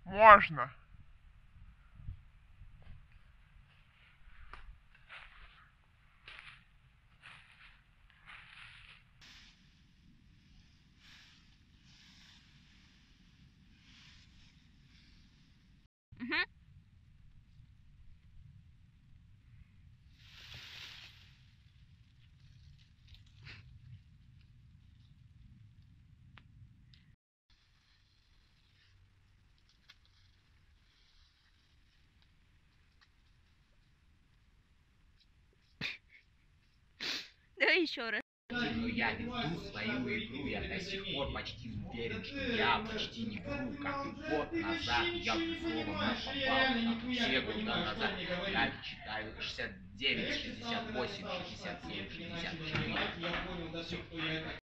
Можно. Мгм. Давай еще раз. Но я веду свою игру, я до сих пор почти уверен, что я почти не вру, как и год назад, я безусловно попал, как и все года назад, я читаю 69, 68, 67, 64, все.